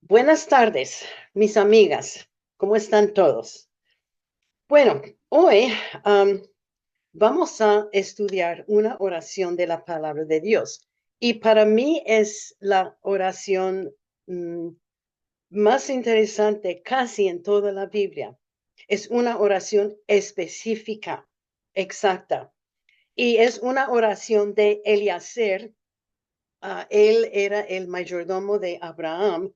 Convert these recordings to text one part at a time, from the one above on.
Buenas tardes, mis amigas. ¿Cómo están todos? Bueno, hoy vamos a estudiar una oración de la palabra de Dios. Y para mí es la oración mm, más interesante casi en toda la Biblia. Es una oración específica, exacta. Y es una oración de Eliezer. Él era el mayordomo de Abraham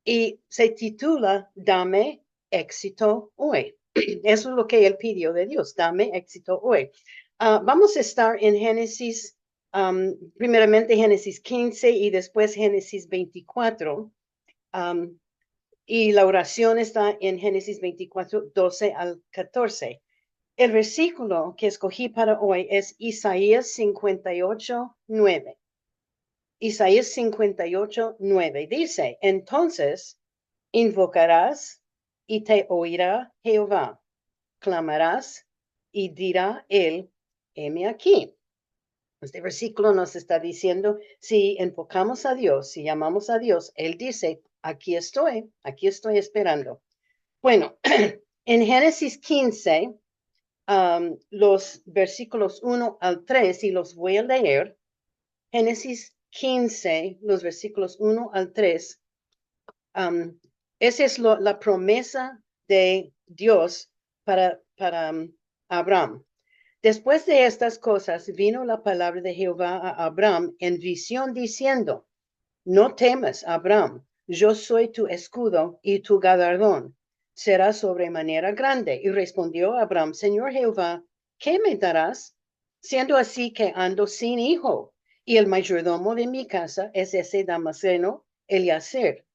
y se titula Dame éxito hoy. Eso es lo que él pidió de Dios, dame éxito hoy. Vamos a estar en Génesis, primeramente Génesis 15 y después Génesis 24. um, y la oración está en Génesis 24, 12 al 14. El versículo que escogí para hoy es Isaías 58, 9. Isaías 58, 9 dice, entonces invocarás y te oirá Jehová, clamarás y dirá él, heme aquí. Este versículo nos está diciendo, si invocamos a Dios, si llamamos a Dios, Él dice, aquí estoy esperando. Bueno, en Génesis 15, los versículos 1 al 3, y los voy a leer. Génesis 15, los versículos 1 al 3. Um, esa es la promesa de Dios para Abraham. Después de estas cosas vino la palabra de Jehová a Abraham en visión diciendo, no temas, Abraham, yo soy tu escudo y tu galardón será sobremanera grande. Y respondió Abraham, Señor Jehová, ¿qué me darás? Siendo así que ando sin hijo, y el mayordomo de mi casa es ese Damaseno Eliezer.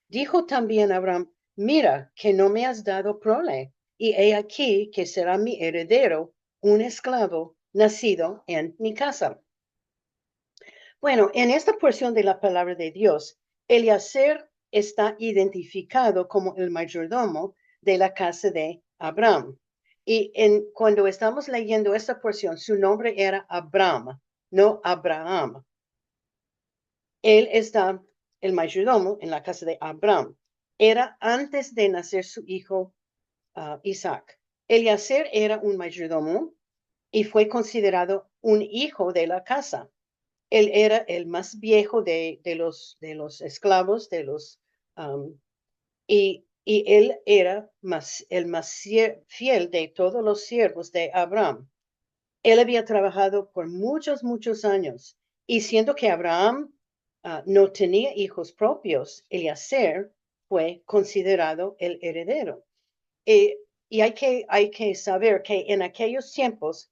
Dijo también Abraham, mira que no me has dado prole, y he aquí que será mi heredero un esclavo nacido en mi casa. Bueno, en esta porción de la palabra de Dios, Eliezer está identificado como el mayordomo de la casa de Abraham. Y cuando estamos leyendo esta porción, su nombre era Abraham, no Abraham. Él está, el mayordomo, en la casa de Abraham. Era antes de nacer su hijo Isaac. Eliezer era un mayordomo y fue considerado un hijo de la casa. Él era el más viejo de los esclavos, um, y él era el más fiel de todos los siervos de Abraham. Él había trabajado por muchos, muchos años, y siendo que Abraham no tenía hijos propios, Eliezer fue considerado el heredero. Eh, y hay que saber que en aquellos tiempos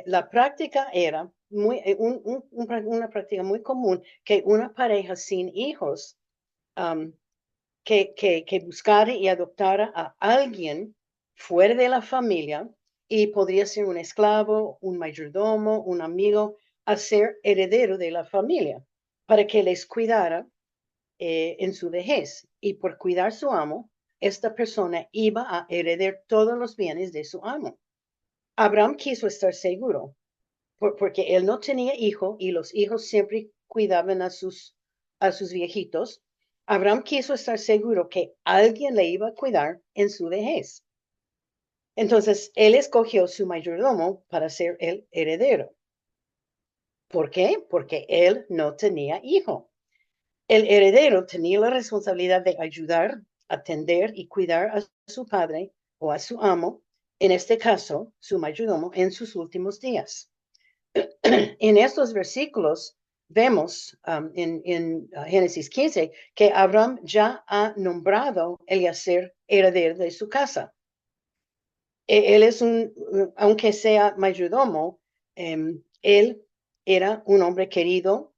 la práctica era una práctica muy común que una pareja sin hijos um, que buscara y adoptara a alguien fuera de la familia y podría ser un esclavo, un mayordomo, un amigo, a ser heredero de la familia para que les cuidara en su vejez. Y por cuidar su amo, esta persona iba a heredar todos los bienes de su amo. Abraham quiso estar seguro porque él no tenía hijo y los hijos siempre cuidaban a sus viejitos. Abraham quiso estar seguro que alguien le iba a cuidar en su vejez. Entonces, él escogió su mayordomo para ser el heredero. ¿Por qué? Porque él no tenía hijo. El heredero tenía la responsabilidad de ayudar, atender y cuidar a su padre o a su amo, en este caso, su mayordomo, en sus últimos días. En estos versículos vemos en Génesis 15 que Abraham ya ha nombrado Eliezer heredero de su casa. Él es aunque sea mayordomo, él era un hombre querido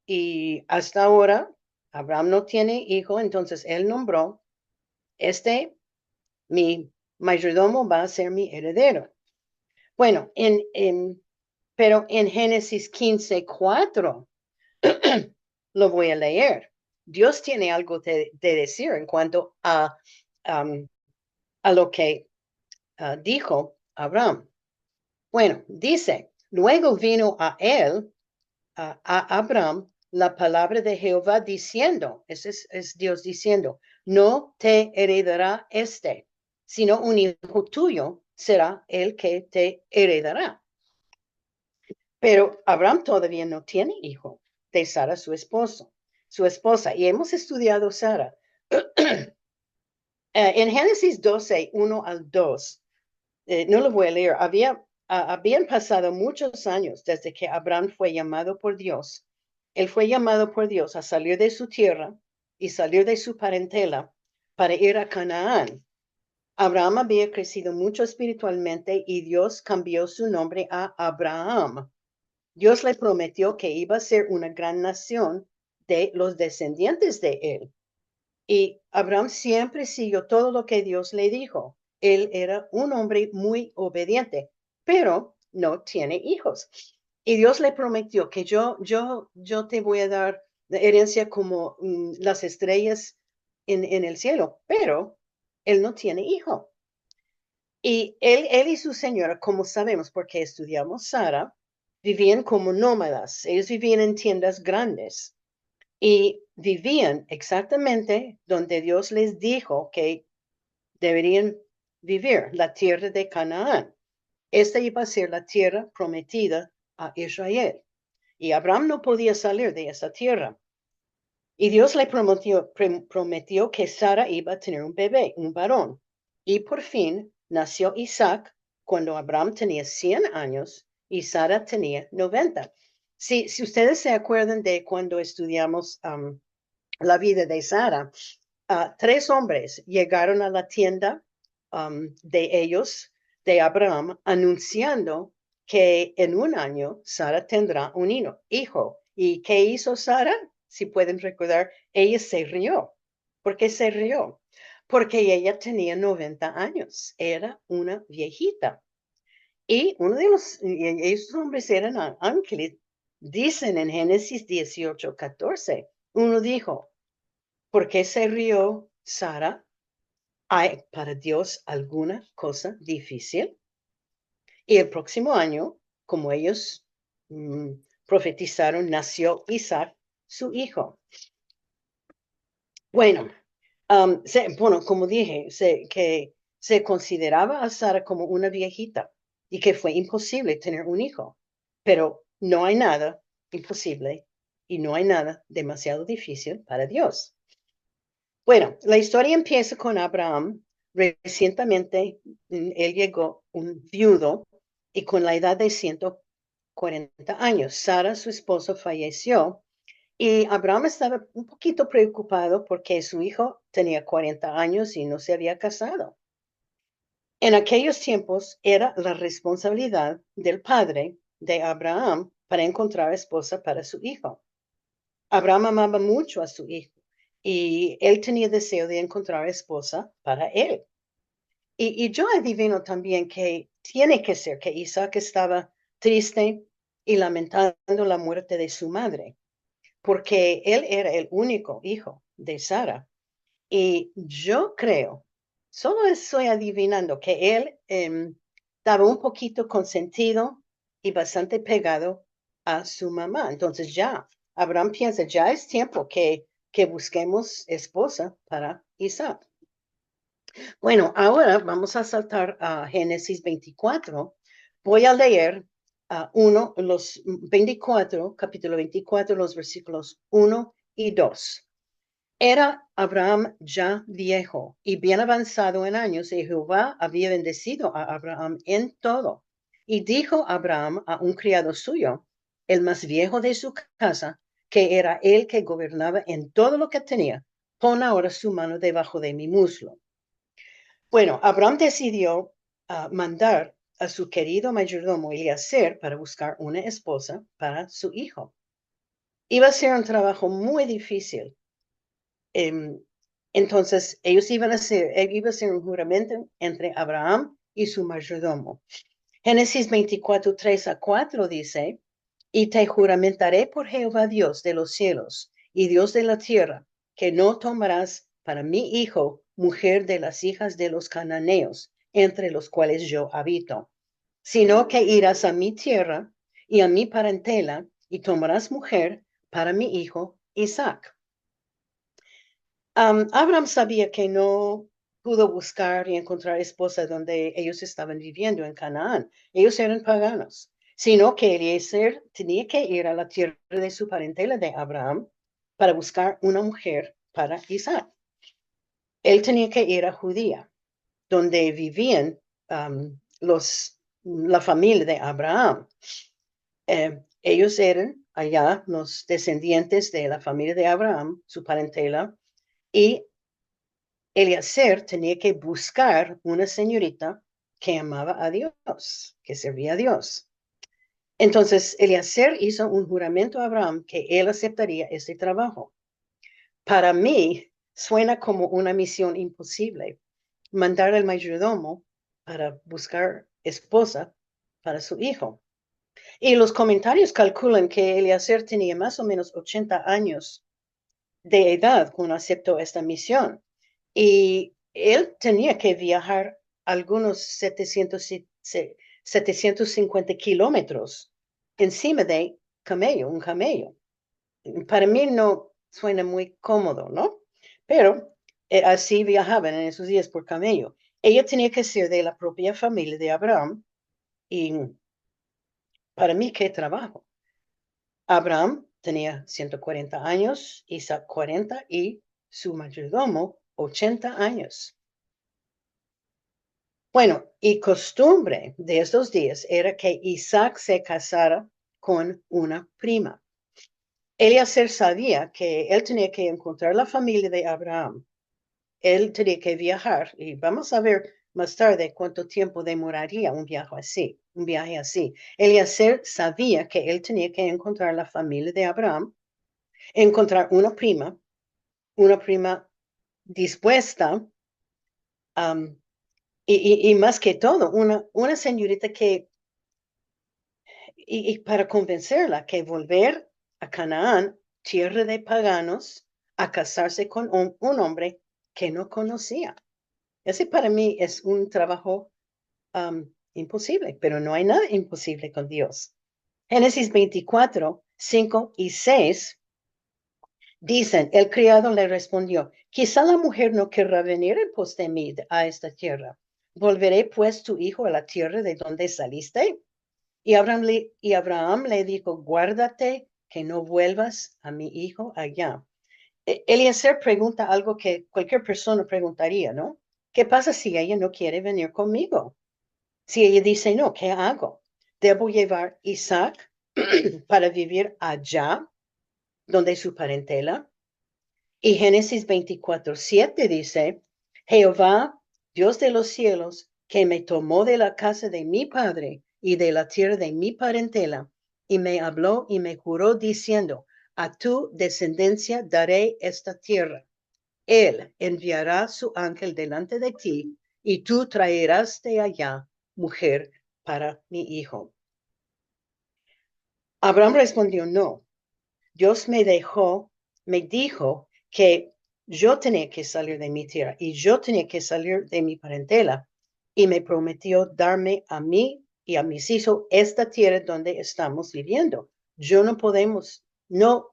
y hasta ahora Abraham no tiene hijo, entonces él nombró, mi mayordomo va a ser mi heredero. Bueno, pero en Génesis 15:4 lo voy a leer. Dios tiene algo de decir en cuanto um, a lo que dijo Abraham. Bueno, dice, luego vino a él, a Abraham, la palabra de Jehová diciendo, ese es Dios diciendo, no te heredará sino un hijo tuyo será el que te heredará. Pero Abraham todavía no tiene hijo de Sara, su esposa. Y hemos estudiado Sara. En Génesis 12, 1 al 2, no lo voy a leer, habían pasado muchos años desde que Abraham fue llamado por Dios. Él fue llamado por Dios a salir de su tierra y salir de su parentela para ir a Canaán. Abraham había crecido mucho espiritualmente y Dios cambió su nombre a Abraham. Dios le prometió que iba a ser una gran nación de los descendientes de él. Y Abraham siempre siguió todo lo que Dios le dijo. Él era un hombre muy obediente, pero no tiene hijos. Y Dios le prometió que yo te voy a dar la herencia como las estrellas en el cielo, pero él no tiene hijo. Y él y su señora, como sabemos, porque estudiamos Sara, vivían como nómadas. Ellos vivían en tiendas grandes y vivían exactamente donde Dios les dijo que deberían vivir, la tierra de Canaán. Esta iba a ser la tierra prometida a Israel. Y Abraham no podía salir de esa tierra. Y Dios le prometió que Sara iba a tener un bebé, un varón. Y por fin nació Isaac cuando Abraham tenía 100 años y Sara tenía 90. Si ustedes se acuerdan de cuando estudiamos la vida de Sara, 3 hombres llegaron a la tienda de ellos, de Abraham, anunciando que en un año Sara tendrá un hijo. ¿Y qué hizo Sara? Si pueden recordar, ella se rió. ¿Por qué se rió? Porque ella tenía 90 años, era una viejita. Y uno de esos hombres eran ángeles, dicen en Génesis 18:14, uno dijo, ¿por qué se rió Sara? ¿Hay para Dios alguna cosa difícil? Y el próximo año, como ellos profetizaron, nació Isaac, su hijo. Bueno, como dije, que se consideraba a Sara como una viejita y que fue imposible tener un hijo. Pero no hay nada imposible y no hay nada demasiado difícil para Dios. Bueno, la historia empieza con Abraham. Recientemente, él llegó un viudo y con la edad de 140 años. Sara, su esposo, falleció y Abraham estaba un poquito preocupado porque su hijo tenía 40 años y no se había casado. En aquellos tiempos era la responsabilidad del padre de Abraham para encontrar esposa para su hijo. Abraham amaba mucho a su hijo y él tenía deseo de encontrar esposa para él. Y yo adivino también que tiene que ser que Isaac estaba triste y lamentando la muerte de su madre, porque él era el único hijo de Sara. Y yo creo, solo estoy adivinando que él estaba un poquito consentido y bastante pegado a su mamá. Entonces ya, Abraham piensa, ya es tiempo que busquemos esposa para Isaac. Bueno, ahora vamos a saltar a Génesis 24. Voy a leer los 24, capítulo 24, los versículos 1 y 2. Era Abraham ya viejo y bien avanzado en años, y Jehová había bendecido a Abraham en todo. Y dijo Abraham a un criado suyo, el más viejo de su casa, que era el que gobernaba en todo lo que tenía, pon ahora su mano debajo de mi muslo. Bueno, Abraham decidió mandar a su querido mayordomo Eliezer para buscar una esposa para su hijo. Iba a ser un trabajo muy difícil. Entonces, iba a ser un juramento entre Abraham y su mayordomo. Génesis 24, 3-4 dice, y te juramentaré por Jehová Dios de los cielos y Dios de la tierra, que no tomarás para mi hijo mujer de las hijas de los cananeos, entre los cuales yo habito, sino que irás a mi tierra y a mi parentela y tomarás mujer para mi hijo Isaac. Abraham sabía que no pudo buscar y encontrar esposa donde ellos estaban viviendo en Canaán. Ellos eran paganos, sino que Eliezer tenía que ir a la tierra de su parentela de Abraham para buscar una mujer para Isaac. Él tenía que ir a Judía, donde vivían la familia de Abraham. Ellos eran allá los descendientes de la familia de Abraham, su parentela, y Eliezer tenía que buscar una señorita que amaba a Dios, que servía a Dios. Entonces, Eliezer hizo un juramento a Abraham que él aceptaría ese trabajo. Para mí, suena como una misión imposible, mandar al mayordomo para buscar esposa para su hijo. Y los comentarios calculan que Eliezer tenía más o menos 80 años de edad cuando aceptó esta misión. Y él tenía que viajar algunos 750 kilómetros encima de un camello. Para mí no suena muy cómodo, ¿no? Pero así viajaban en esos días por camello. Ella tenía que ser de la propia familia de Abraham y para mí, qué trabajo. Abraham tenía 140 años, Isaac 40 y su mayordomo 80 años. Bueno, y costumbre de estos días era que Isaac se casara con una prima. Eliezer sabía que él tenía que encontrar la familia de Abraham. Él tenía que viajar y vamos a ver más tarde cuánto tiempo demoraría un viaje así. Eliezer sabía que él tenía que encontrar la familia de Abraham, encontrar una prima dispuesta, um, y más que todo, una señorita que, y para convencerla que volver a Canaán, tierra de paganos, a casarse con un hombre que no conocía. Ese para mí es un trabajo imposible, pero no hay nada imposible con Dios. Génesis 24, 5 y 6 dicen, el criado le respondió, quizá la mujer no querrá venir en pos de mí a esta tierra. ¿Volveré pues tu hijo a la tierra de donde saliste? Y Abraham le dijo, guárdate que no vuelvas a mi hijo allá. Eliezer pregunta algo que cualquier persona preguntaría, ¿no? ¿Qué pasa si ella no quiere venir conmigo? Si ella dice, no, ¿qué hago? ¿Debo llevar Isaac para vivir allá, donde su parentela? Y Génesis 24:7 dice, Jehová, Dios de los cielos, que me tomó de la casa de mi padre y de la tierra de mi parentela, y me habló y me juró diciendo, a tu descendencia daré esta tierra. Él enviará su ángel delante de ti, y tú traerás de allá mujer para mi hijo. Abraham respondió, no. Dios me dijo que yo tenía que salir de mi tierra y yo tenía que salir de mi parentela y me prometió darme a mí y a mis hijos esta tierra donde estamos viviendo. Yo no podemos, no,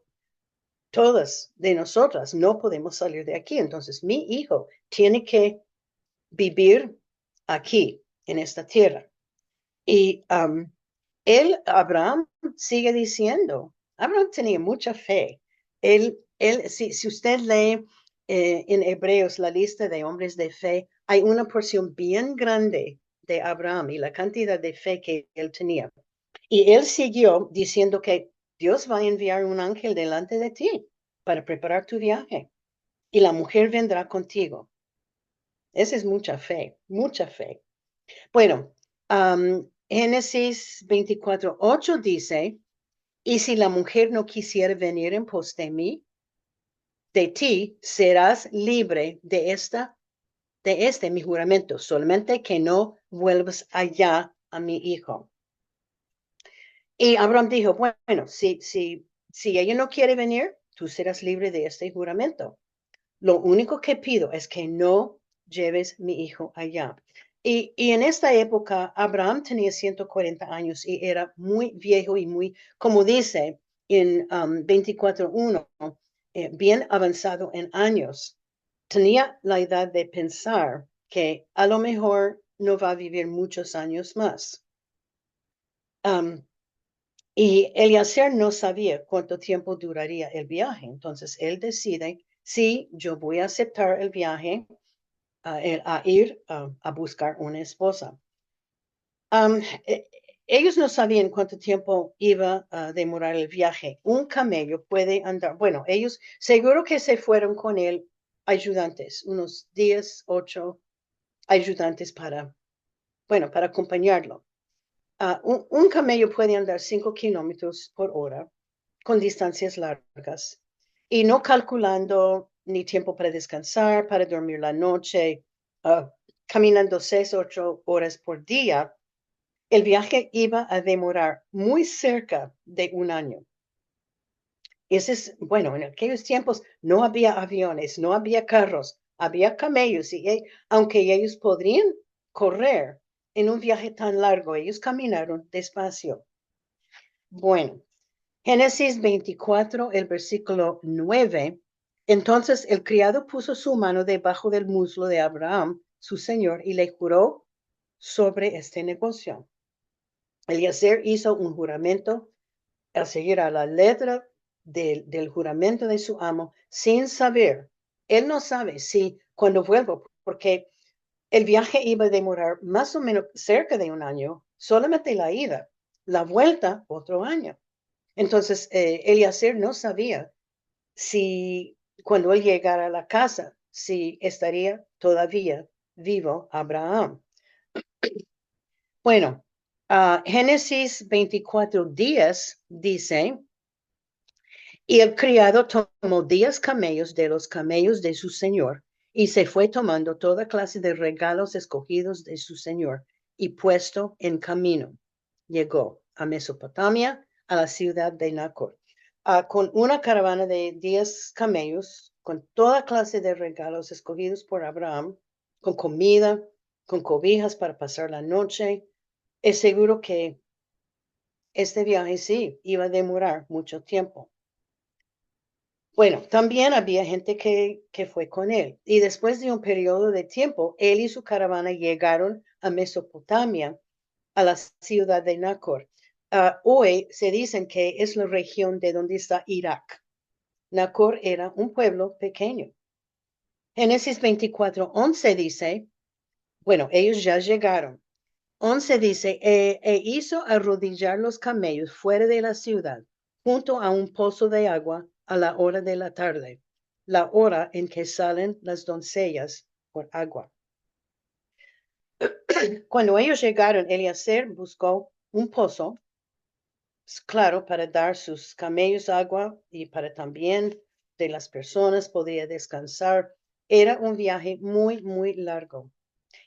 todas de nosotras no podemos salir de aquí. Entonces mi hijo tiene que vivir aquí, en esta tierra. Y Abraham sigue diciendo, Abraham tenía mucha fe. Si usted lee en Hebreos la lista de hombres de fe, hay una porción bien grande de Abraham y la cantidad de fe que él tenía. Y él siguió diciendo que Dios va a enviar un ángel delante de ti para preparar tu viaje y la mujer vendrá contigo. Esa es mucha fe, mucha fe. Bueno, Génesis 24:8 dice, y si la mujer no quisiera venir en pos de ti, serás libre de este mi juramento, solamente que no vuelvas allá a mi hijo. Y Abraham dijo, bueno, si ella no quiere venir, tú serás libre de este juramento. Lo único que pido es que no lleves mi hijo allá. Y en esta época, Abraham tenía 140 años y era muy viejo y muy, como dice, en 24:1, bien avanzado en años, tenía la edad de pensar que a lo mejor no va a vivir muchos años más. Y Eliezer no sabía cuánto tiempo duraría el viaje. Entonces él decide, sí, yo voy a aceptar el viaje, a ir a buscar una esposa. Um, eh, Ellos no sabían cuánto tiempo iba a demorar el viaje. Un camello puede andar, bueno, ellos seguro que se fueron con él ayudantes, unos 10, 8 ayudantes bueno, para acompañarlo. Un camello puede andar 5 kilómetros por hora con distancias largas y no calculando ni tiempo para descansar, para dormir la noche, caminando 6, 8 horas por día. El viaje iba a demorar muy cerca de un año. Bueno, en aquellos tiempos no había aviones, no había carros, había camellos y aunque ellos podrían correr en un viaje tan largo, ellos caminaron despacio. Bueno, Génesis 24, el versículo 9. Entonces el criado puso su mano debajo del muslo de Abraham, su señor, y le juró sobre este negocio. Eliezer hizo un juramento al seguir a la letra del juramento de su amo sin saber. Él no sabe si cuando vuelvo, porque el viaje iba a demorar más o menos cerca de un año, solamente la ida, la vuelta otro año. Entonces, Eliezer no sabía si cuando él llegara a la casa, si estaría todavía vivo Abraham. Bueno, Génesis 24:10 dice, y el criado tomó 10 camellos de los camellos de su señor y se fue tomando toda clase de regalos escogidos de su señor y puesto en camino. Llegó a Mesopotamia, a la ciudad de Nacor, con una caravana de 10 camellos, con toda clase de regalos escogidos por Abraham, con comida, con cobijas para pasar la noche. Es seguro que este viaje sí iba a demorar mucho tiempo. Bueno, también había gente que fue con él. Y después de un periodo de tiempo, él y su caravana llegaron a Mesopotamia, a la ciudad de Nacor. Hoy se dicen que es la región de donde está Irak. Nacor era un pueblo pequeño. Génesis 24:11 dice, bueno, ellos ya llegaron. 11 dice, hizo arrodillar los camellos fuera de la ciudad, junto a un pozo de agua a la hora de la tarde, la hora en que salen las doncellas por agua. Cuando ellos llegaron, Eliezer buscó un pozo, claro, para dar sus camellos agua y para también de las personas podía descansar. Era un viaje muy, muy largo.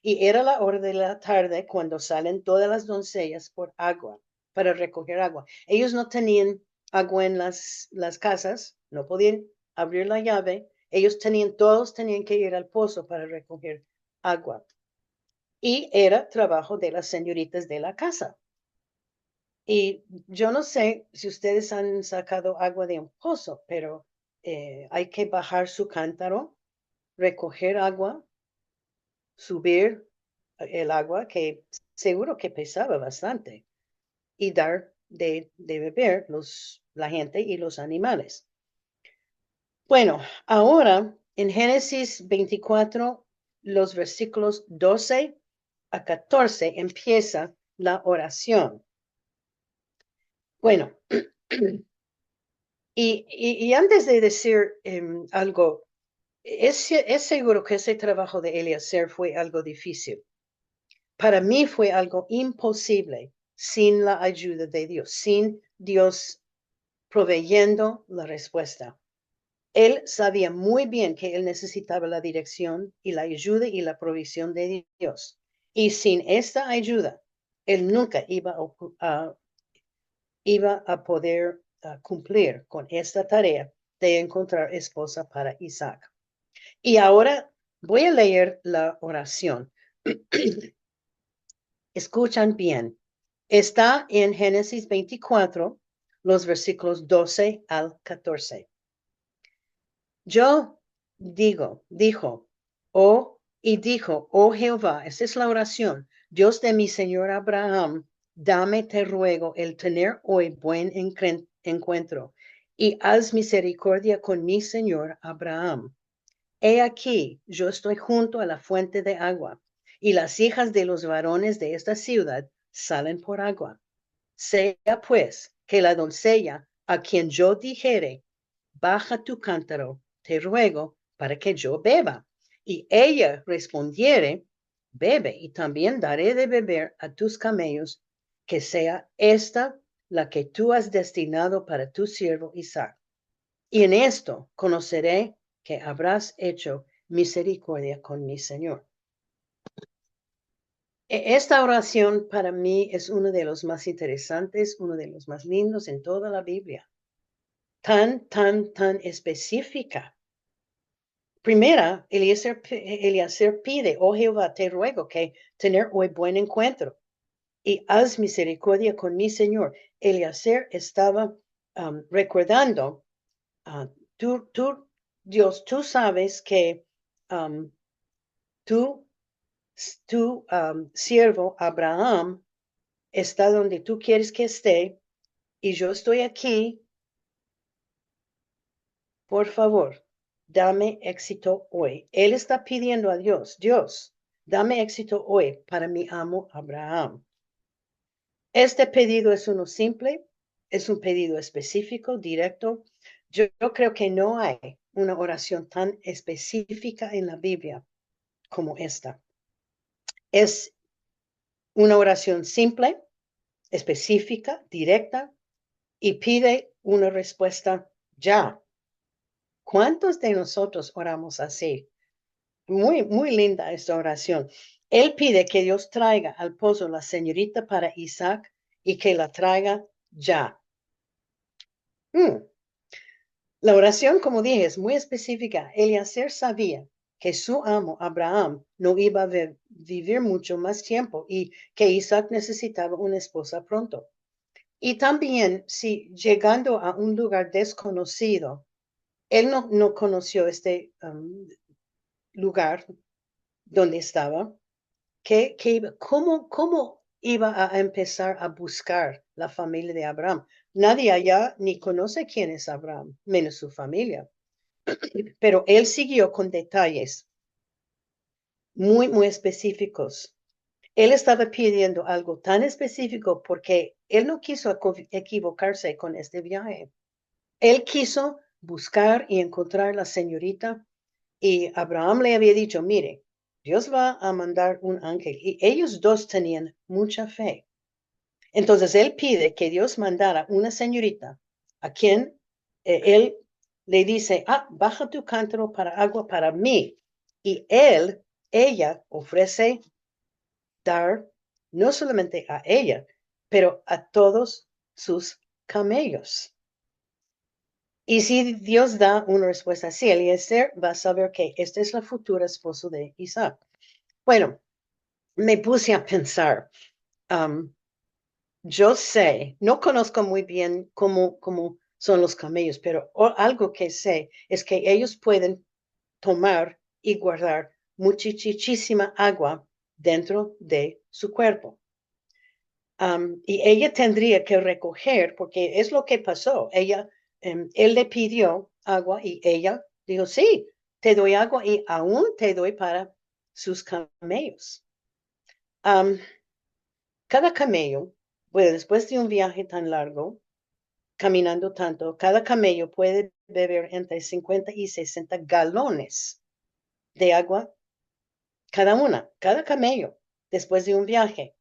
Y era la hora de la tarde cuando salen todas las doncellas por agua, para recoger agua. Ellos no tenían agua en las casas, no podían abrir la llave. Todos tenían que ir al pozo para recoger agua. Y era trabajo de las señoritas de la casa. Y yo no sé si ustedes han sacado agua de un pozo, pero hay que bajar su cántaro, recoger agua, subir el agua, que seguro que pesaba bastante, y dar de beber la gente y los animales. Bueno, ahora en Génesis 24, los versículos 12 a 14 empieza la oración. Bueno, y antes de decir algo, es seguro que ese trabajo de Eliezer fue algo difícil. Para mí fue algo imposible sin la ayuda de Dios, sin Dios proveyendo la respuesta. Él sabía muy bien que él necesitaba la dirección y la ayuda y la provisión de Dios. Y sin esta ayuda, él nunca iba a poder cumplir con esta tarea de encontrar esposa para Isaac. Y ahora voy a leer la oración. Escuchan bien. Está en Génesis 24, los versículos 12 al 14. Yo dijo, oh Jehová, esta es la oración, Dios de mi Señor Abraham, dame, te ruego, el tener hoy buen encuentro, y haz misericordia con mi Señor Abraham. He aquí, yo estoy junto a la fuente de agua, y las hijas de los varones de esta ciudad salen por agua. Sea pues que la doncella a quien yo dijere, baja tu cántaro, te ruego, para que yo beba. Y ella respondiere, bebe, y también daré de beber a tus camellos, que sea esta la que tú has destinado para tu siervo Isaac. Y en esto conoceré que habrás hecho misericordia con mi Señor. Esta oración para mí es uno de los más interesantes, uno de los más lindos en toda la Biblia. Tan específica. Primera, Eliezer pide, oh Jehová, te ruego que tener hoy buen encuentro y haz misericordia con mi Señor. Eliezer estaba recordando, tú, Dios, tú sabes que um, tu siervo Abraham está donde tú quieres que esté y yo estoy aquí. Por favor, dame éxito hoy. Él está pidiendo a Dios, Dios, dame éxito hoy para mi amo Abraham. Este pedido es uno simple, es un pedido específico, directo. Yo creo que no hay una oración tan específica en la Biblia como esta. Es una oración simple, específica, directa y pide una respuesta ya. ¿Cuántos de nosotros oramos así? Muy linda esta oración. Él pide que Dios traiga al pozo la señorita para Isaac y que la traiga ya. La oración, como dije, es muy específica. Eliezer sabía que su amo Abraham no iba a vivir mucho más tiempo y que Isaac necesitaba una esposa pronto. Y también, si llegando a un lugar desconocido, él no conoció este lugar donde estaba, ¿cómo iba a empezar a buscar la familia de Abraham? Nadie allá ni conoce quién es Abraham, menos su familia. Pero él siguió con detalles muy específicos. Él estaba pidiendo algo tan específico porque él no quiso equivocarse con este viaje. Él quiso buscar y encontrar la señorita y Abraham le había dicho, mire, Dios va a mandar un ángel y ellos dos tenían mucha fe. Entonces él pide que Dios mandara una señorita a quien él le dice, baja tu cántaro para agua para mí. Y ella ofrece dar no solamente a ella, pero a todos sus camellos. Y si Dios da una respuesta así, Eliezer va a saber que esta es la futura esposa de Isaac. Bueno, me puse a pensar, yo sé, no conozco muy bien cómo son los camellos, pero algo que sé es que ellos pueden tomar y guardar muchísima agua dentro de su cuerpo. Y ella tendría que recoger, porque es lo que pasó. Él le pidió agua y ella dijo, sí, te doy agua y aún te doy para sus camellos. Cada camello, bueno, después de un viaje tan largo, caminando tanto, cada camello puede beber entre 50 y 60 galones de agua, cada camello, después de un viaje.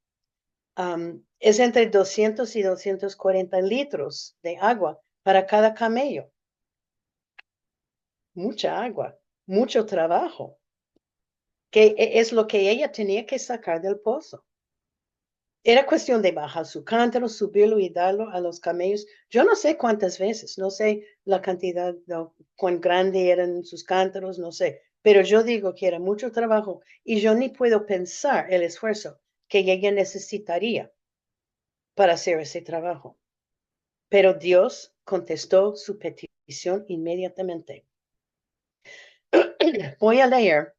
Es entre 200 y 240 litros de agua para cada camello. Mucha agua, mucho trabajo, que es lo que ella tenía que sacar del pozo. Era cuestión de bajar su cántaro, subirlo y darlo a los camellos. Yo no sé cuántas veces, no sé la cantidad, no, cuán grande eran sus cántaros, no sé, pero yo digo que era mucho trabajo y yo ni puedo pensar el esfuerzo que ella necesitaría para hacer ese trabajo. pero Dios contestó su petición inmediatamente. Voy a leer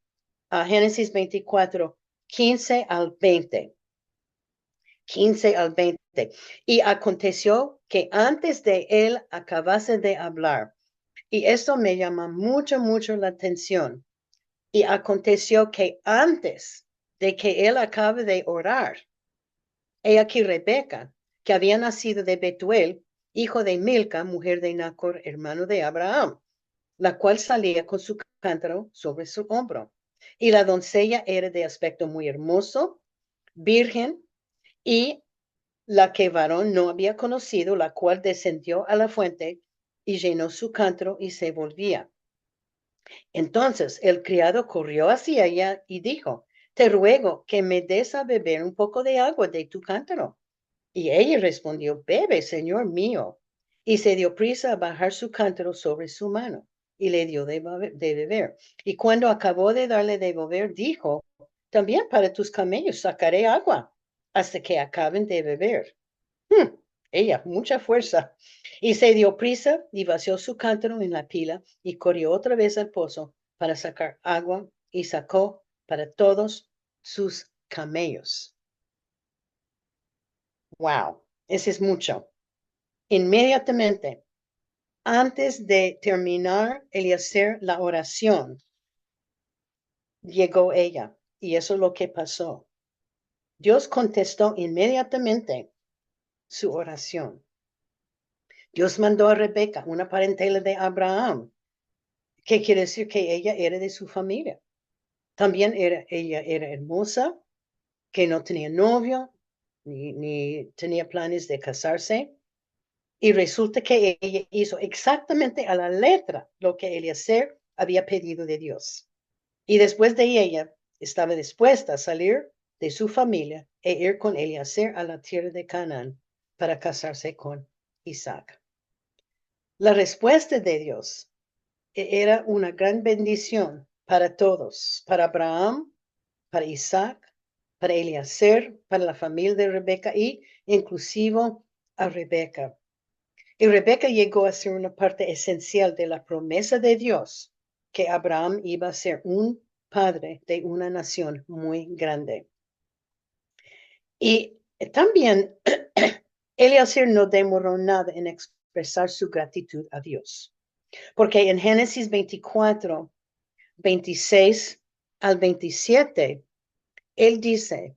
a Génesis 24, 15 al 20. 15 al 20. Y aconteció que antes de él acabase de hablar, y esto me llama mucho, mucho la atención. Y aconteció que antes de que él acabe de orar, he aquí Rebeca, que había nacido de Betuel, hijo de Milca, mujer de Nacor, hermano de Abraham, la cual salía con su cántaro sobre su hombro. Y la doncella era de aspecto muy hermoso, virgen, y la que varón no había conocido, la cual descendió a la fuente y llenó su cántaro y se volvía. Entonces el criado corrió hacia ella y dijo, te ruego que me des a beber un poco de agua de tu cántaro. Y ella respondió, bebe, señor mío. Y se dio prisa a bajar su cántaro sobre su mano y le dio de beber. Y cuando acabó de darle de beber, dijo, también para tus camellos sacaré agua hasta que acaben de beber. Ella, mucha fuerza. Y se dio prisa y vació su cántaro en la pila y corrió otra vez al pozo para sacar agua y sacó para todos sus camellos. Wow, ese es mucho. Inmediatamente, antes de terminar Eliezer la oración, llegó ella y eso es lo que pasó. Dios contestó inmediatamente su oración. Dios mandó a Rebeca, una parentela de Abraham, que quiere decir que ella era de su familia. También ella era hermosa, que no tenía novio, ni tenía planes de casarse. Y resulta que ella hizo exactamente a la letra lo que Eliezer había pedido de Dios. Y después de ella estaba dispuesta a salir de su familia e ir con Eliezer a la tierra de Canaán para casarse con Isaac. La respuesta de Dios era una gran bendición para todos, para Abraham, para Isaac, para Eliezer, para la familia de Rebeca y inclusive a Rebeca. Y Rebeca llegó a ser una parte esencial de la promesa de Dios que Abraham iba a ser un padre de una nación muy grande. Y también Eliezer no demoró nada en expresar su gratitud a Dios, porque en Génesis 24, 26 al 27, él dice,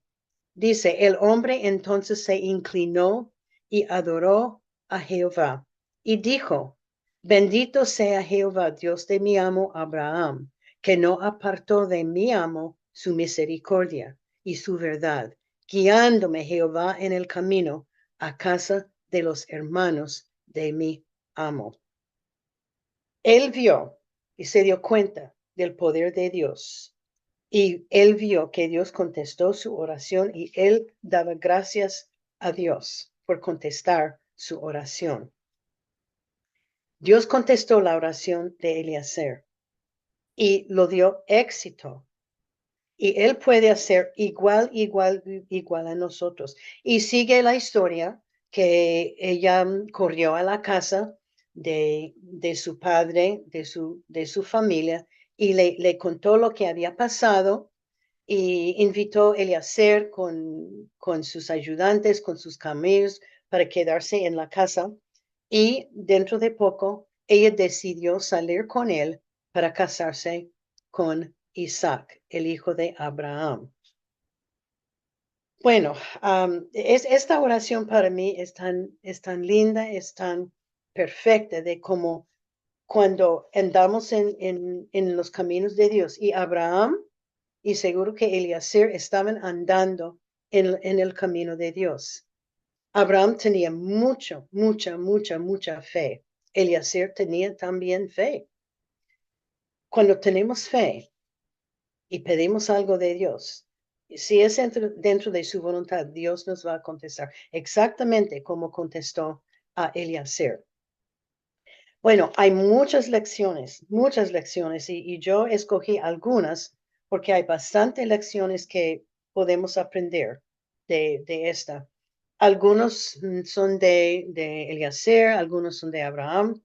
el hombre entonces se inclinó y adoró a Jehová y dijo, bendito sea Jehová, Dios de mi amo Abraham, que no apartó de mi amo su misericordia y su verdad, guiándome Jehová en el camino a casa de los hermanos de mi amo. Él vio y se dio cuenta del poder de Dios. Y él vio que Dios contestó su oración y él daba gracias a Dios por contestar su oración. Dios contestó la oración de Eliezer y lo dio éxito. Y él puede hacer igual a nosotros. Y sigue la historia que ella corrió a la casa de su padre, de su familia, y le contó lo que había pasado y invitó a Eliezer con sus ayudantes, con sus camellos, para quedarse en la casa. Y dentro de poco, ella decidió salir con él para casarse con Isaac, el hijo de Abraham. Bueno, esta oración para mí es tan linda, es tan perfecta de como cuando andamos en los caminos de Dios. Y Abraham y seguro que Eliezer estaban andando en el camino de Dios. Abraham tenía mucha fe. Eliezer tenía también fe. Cuando tenemos fe y pedimos algo de Dios, si es dentro de su voluntad, Dios nos va a contestar exactamente como contestó a Eliezer. Bueno, hay muchas lecciones, y yo escogí algunas porque hay bastantes lecciones que podemos aprender de esta. Algunos son de Eliezer, algunos son de Abraham.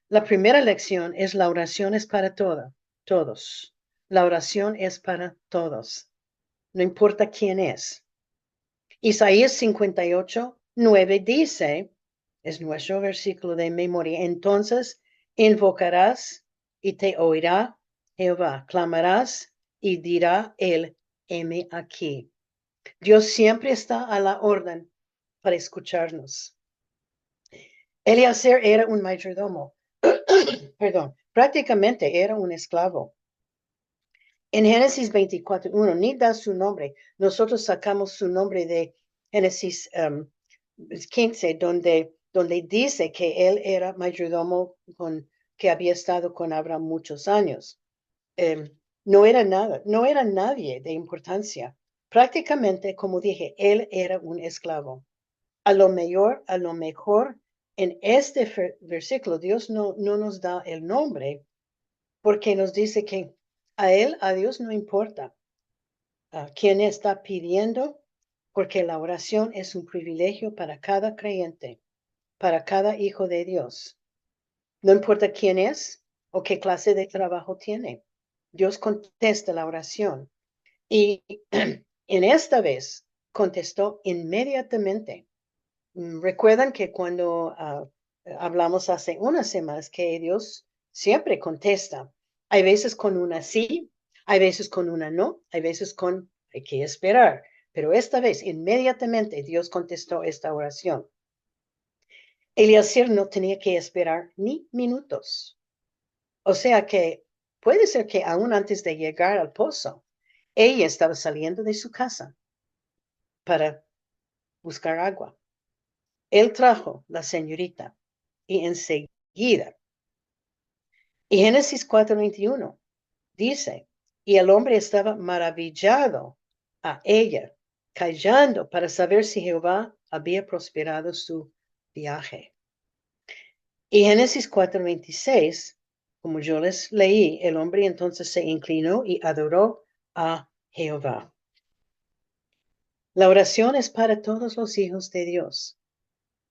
La primera lección es la oración es para todos. La oración es para todos, no importa quién es. Isaías 58:9 dice, es nuestro versículo de memoria, entonces invocarás y te oirá Jehová, clamarás y dirá él, heme aquí. Dios siempre está a la orden para escucharnos. Eliezer era un mayordomo, perdón, prácticamente era un esclavo. En Génesis 24:1 ni da su nombre. Nosotros sacamos su nombre de Génesis 15, donde dice que él era mayordomo que había estado con Abraham muchos años. No era nada, no era nadie de importancia. Prácticamente, como dije, él era un esclavo. A lo mejor en este versículo, Dios no nos da el nombre porque nos dice que a Dios no importa quién está pidiendo, porque la oración es un privilegio para cada creyente, para cada hijo de Dios. No importa quién es o qué clase de trabajo tiene. Dios contesta la oración. Y en esta vez contestó inmediatamente. Recuerdan que cuando hablamos hace unas semanas que Dios siempre contesta. Hay veces con una sí, hay veces con una no, hay veces con hay que esperar. Pero esta vez inmediatamente Dios contestó esta oración. Eliezer no tenía que esperar ni minutos. O sea que puede ser que aún antes de llegar al pozo, ella estaba saliendo de su casa para buscar agua. Él trajo la señorita y enseguida. Y Génesis 4:21 dice, y el hombre estaba maravillado a ella, callando para saber si Jehová había prosperado su viaje. Y Génesis 4:26, como yo les leí, el hombre entonces se inclinó y adoró a Jehová. La oración es para todos los hijos de Dios.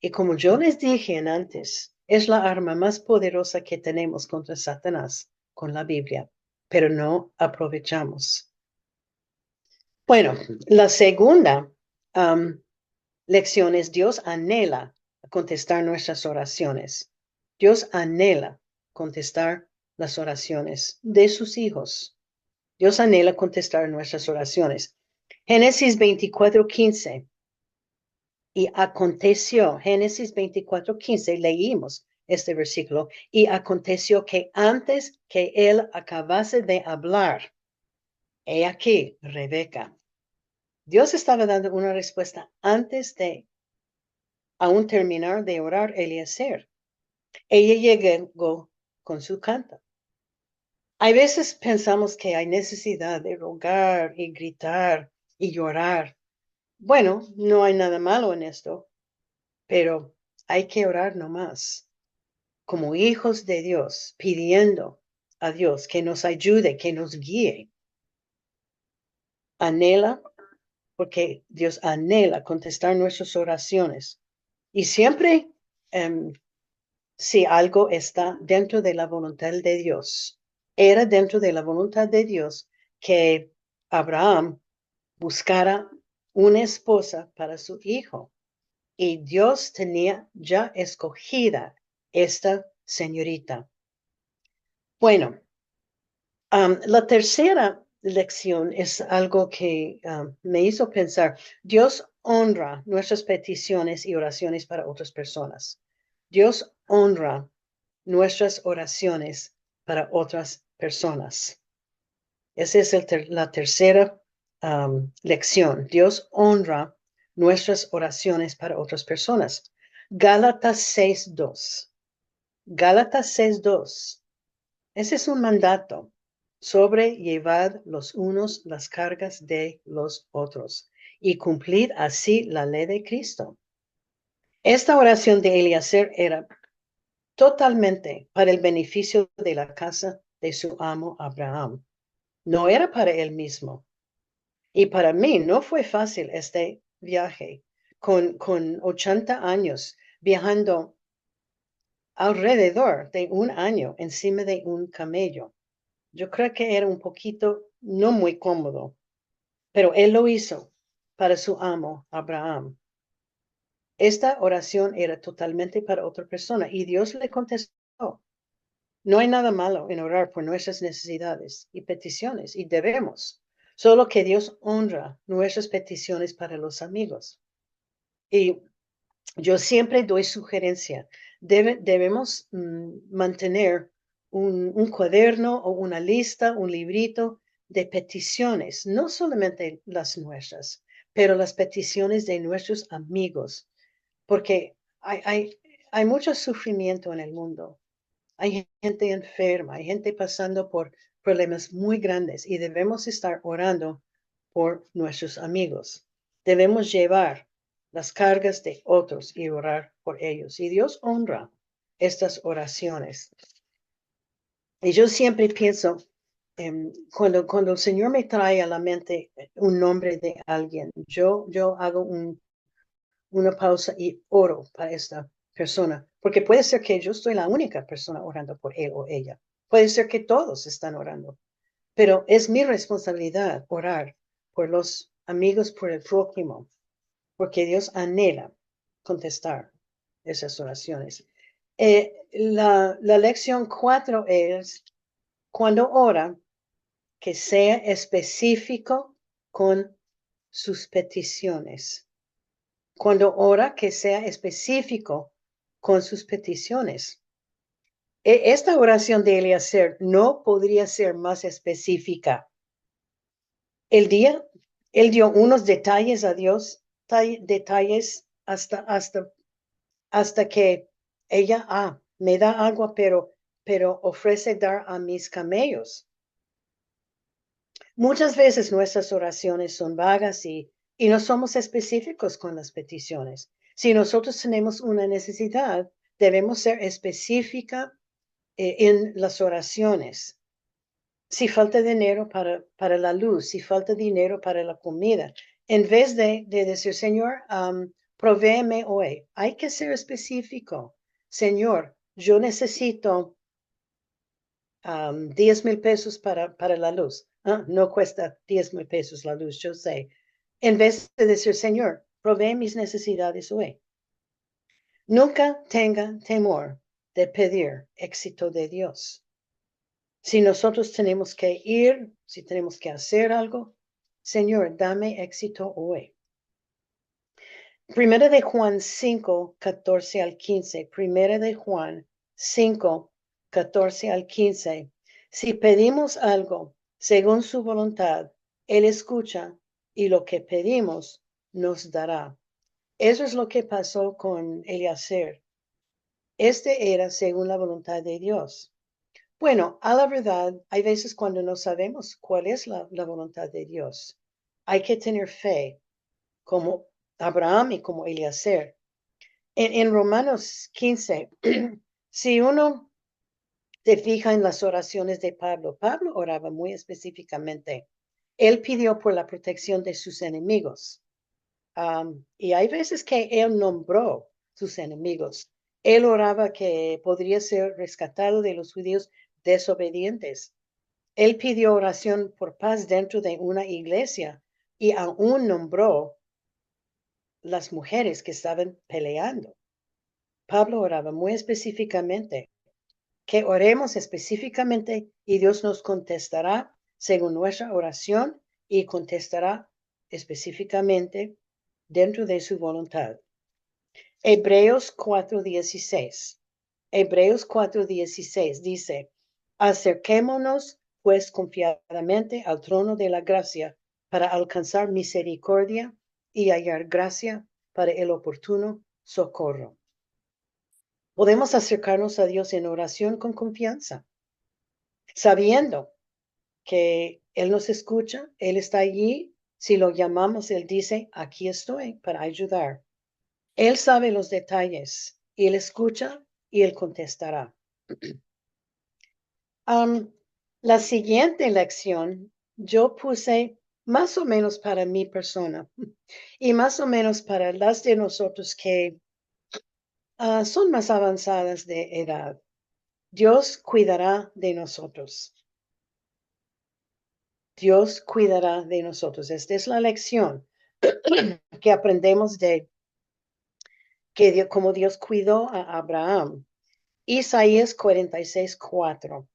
Y como yo les dije antes, es la arma más poderosa que tenemos contra Satanás con la Biblia, pero no aprovechamos. Bueno, la segunda lección es Dios anhela contestar nuestras oraciones. Dios anhela contestar las oraciones de sus hijos. Dios anhela contestar nuestras oraciones. Génesis 24:15. Y aconteció, Génesis 24:15, leímos este versículo, y aconteció que antes que él acabase de hablar, he aquí, Rebeca. Dios estaba dando una respuesta antes de aún terminar de orar Eliezer. Ella llegó con su canto. Hay veces pensamos que hay necesidad de rogar y gritar y llorar. Bueno, no hay nada malo en esto, pero hay que orar nomás, como hijos de Dios, pidiendo a Dios que nos ayude, que nos guíe. Anhela, porque Dios anhela contestar nuestras oraciones. Y siempre, si algo está dentro de la voluntad de Dios, era dentro de la voluntad de Dios que Abraham buscara una esposa para su hijo. Y Dios tenía ya escogida esta señorita. Bueno, la tercera lección es algo que me hizo pensar. Dios honra nuestras peticiones y oraciones para otras personas. Dios honra nuestras oraciones para otras personas. Esa es la tercera lección. Dios honra nuestras oraciones para otras personas. Gálatas 6:2. Gálatas 6:2. Ese es un mandato. Sobrellevad los unos las cargas de los otros y cumplid así la ley de Cristo. Esta oración de Eliezer era totalmente para el beneficio de la casa de su amo Abraham. No era para él mismo. Y para mí no fue fácil este viaje. con 80 años, viajando alrededor de un año encima de un camello. Yo creo que era un poquito no muy cómodo, pero él lo hizo para su amo, Abraham. Esta oración era totalmente para otra persona y Dios le contestó. No hay nada malo en orar por nuestras necesidades y peticiones y debemos, solo que Dios honra nuestras peticiones para los amigos. Y yo siempre doy sugerencia. Debemos mantener un cuaderno o una lista, un librito de peticiones, no solamente las nuestras, pero las peticiones de nuestros amigos, porque hay mucho sufrimiento en el mundo. Hay gente enferma, hay gente pasando por problemas muy grandes y debemos estar orando por nuestros amigos. Debemos llevar las cargas de otros y orar por ellos. Y Dios honra estas oraciones. Y yo siempre pienso, cuando el Señor me trae a la mente un nombre de alguien, yo hago una pausa y oro para esta persona, porque puede ser que yo estoy la única persona orando por él o ella. Puede ser que todos están orando, pero es mi responsabilidad orar por los amigos, por el prójimo, porque Dios anhela contestar esas oraciones. La lección 4 es, cuando ora, que sea específico con sus peticiones. Cuando ora, que sea específico con sus peticiones. Esta oración de Eliezer no podría ser más específica. El día, él dio unos detalles a Dios, detalles hasta que ella, me da agua, pero ofrece dar a mis camellos. Muchas veces nuestras oraciones son vagas y no somos específicos con las peticiones. Si nosotros tenemos una necesidad, debemos ser específica en las oraciones. Si falta dinero para la luz, si falta dinero para la comida, en vez de decir, Señor, provéeme hoy, hay que ser específico. Señor, yo necesito 10,000 pesos para la luz. No cuesta 10,000 pesos la luz, yo sé. En vez de decir, Señor, provee mis necesidades hoy. Nunca tenga temor de pedir éxito de Dios. Si nosotros tenemos que ir, si tenemos que hacer algo, Señor, dame éxito hoy. Primera de Juan 5, 14 al 15. Primera de Juan 5, 14 al 15. Si pedimos algo según su voluntad, Él escucha y lo que pedimos nos dará. Eso es lo que pasó con Eliezer. Este era según la voluntad de Dios. Bueno, a la verdad, hay veces cuando no sabemos cuál es la voluntad de Dios. Hay que tener fe, como Abraham y como Eliezer. En Romanos 15, si uno se fija en las oraciones de Pablo, Pablo oraba muy específicamente. Él pidió por la protección de sus enemigos. Y hay veces que él nombró sus enemigos. Él oraba que podría ser rescatado de los judíos desobedientes. Él pidió oración por paz dentro de una iglesia y aún nombró las mujeres que estaban peleando. Pablo oraba muy específicamente, que oremos específicamente y Dios nos contestará según nuestra oración y contestará específicamente dentro de su voluntad. Hebreos 4:16. Hebreos 4:16 dice, acerquémonos pues confiadamente al trono de la gracia para alcanzar misericordia y hallar gracia para el oportuno socorro. Podemos acercarnos a Dios en oración con confianza, sabiendo que Él nos escucha, Él está allí. Si lo llamamos, Él dice, aquí estoy para ayudar. Él sabe los detalles, y Él escucha y Él contestará. La siguiente lección, yo puse más o menos para mi persona y más o menos para las de nosotros que son más avanzadas de edad. Dios cuidará de nosotros. Dios cuidará de nosotros. Esta es la lección que aprendemos de que Dios, como Dios cuidó a Abraham. Isaías 46:4.